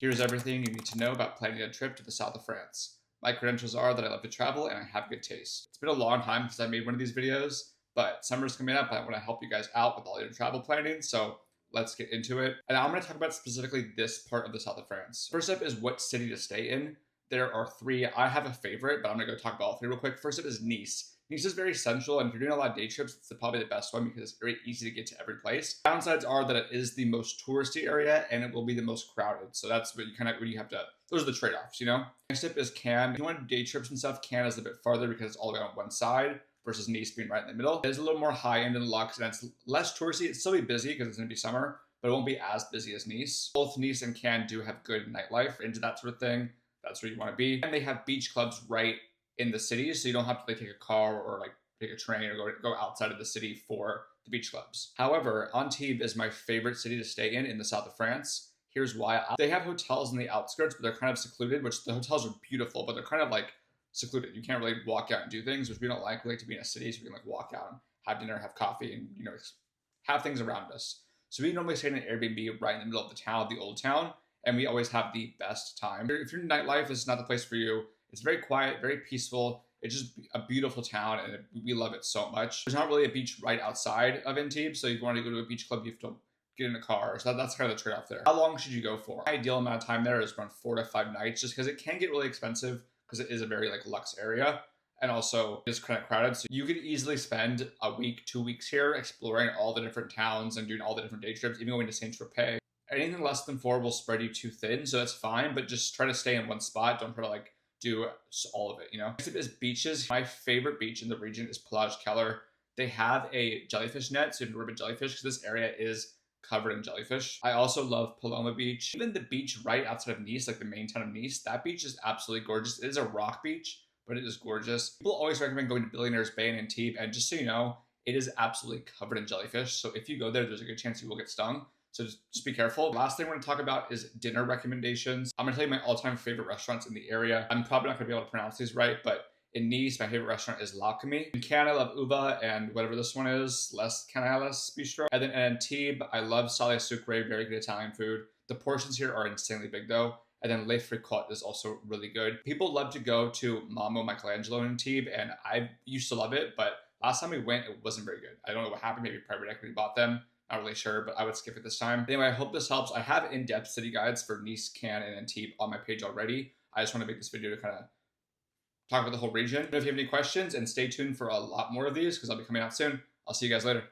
Here's everything you need to know about planning a trip to the south of France. My credentials are that I love to travel and I have good taste. It's been a long time since I made one of these videos, but summer's coming up. I want to help you guys out with all your travel planning, so let's get into it. And I'm going to talk about specifically this part of the south of France. First up is what city to stay in. There are three. I have a favorite, but I'm going to go talk about all three real quick. First up is Nice. Nice is very central, and if you're doing a lot of day trips, it's probably the best one because it's very easy to get to every place. Downsides are that it is the most touristy area and it will be the most crowded. So that's what you have to. Those are the trade-offs, you know. Next up is Cannes. If you want to do day trips and stuff, Cannes is a bit farther because it's all the way on one side versus Nice being right in the middle. It is a little more high end and luxe, and it's less touristy. It's still be busy because it's going to be summer, but it won't be as busy as Nice. Both Nice and Cannes do have good nightlife, into that sort of thing. That's where you want to be. And they have beach clubs right in the cities, so you don't have to take a car or take a train or go outside of the city for the beach clubs. However, Antibes is my favorite city to stay in the south of France. Here's why. They have hotels in the outskirts, but they're kind of secluded, which the hotels are beautiful, but they're kind of secluded. You can't really walk out and do things, which we don't like. We like to be in a city so we can walk out and have dinner, have coffee, and have things around us. So we normally stay in an Airbnb right in the middle of the town, the old town, and we always have the best time. If your nightlife is not the place for you, it's very quiet, very peaceful. It's just a beautiful town, and we love it so much. There's not really a beach right outside of Antibes, so if you want to go to a beach club, you have to get in a car. So that's kind of the trade-off there. How long should you go for? My ideal amount of time there is around 4 to 5 nights, just because it can get really expensive because it is a very luxe area, and also it's kind of crowded. So you could easily spend a week, 2 weeks here exploring all the different towns and doing all the different day trips, even going to Saint-Tropez. Anything less than 4 will spread you too thin, so that's fine, but just try to stay in one spot. Don't try to do all of it, Next up is beaches. My favorite beach in the region is Plage Keller. They have a jellyfish net, so you can rub a jellyfish because this area is covered in jellyfish. I also love Paloma Beach. Even the beach right outside of Nice, the main town of Nice, that beach is absolutely gorgeous. It is a rock beach, but it is gorgeous. People always recommend going to Billionaires Bay in Antibes, and just so you know, it is absolutely covered in jellyfish. So if you go there, there's a good chance you will get stung. So just be careful. Last thing we're going to talk about is dinner recommendations. I'm going to tell you my all-time favorite restaurants in the area. I'm probably not going to be able to pronounce these right, but in Nice, my favorite restaurant is L'Alchemy. In Cannes, I love Uva and whatever this one is, Les Canales Bistro. And then in Antibes, I love Sale Sucre, very good Italian food. The portions here are insanely big though. And then Les Fricottes is also really good. People love to go to Mamma Michelangelo in Antibes, and I used to love it, but last time we went, it wasn't very good. I don't know what happened. Maybe private equity bought them. Not really sure, but I would skip it this time. Anyway, I hope this helps. I have in-depth city guides for Nice, Cannes, and Antibes on my page already. I just want to make this video to kind of talk about the whole region. But if you have any questions, and stay tuned for a lot more of these because I'll be coming out soon. I'll see you guys later.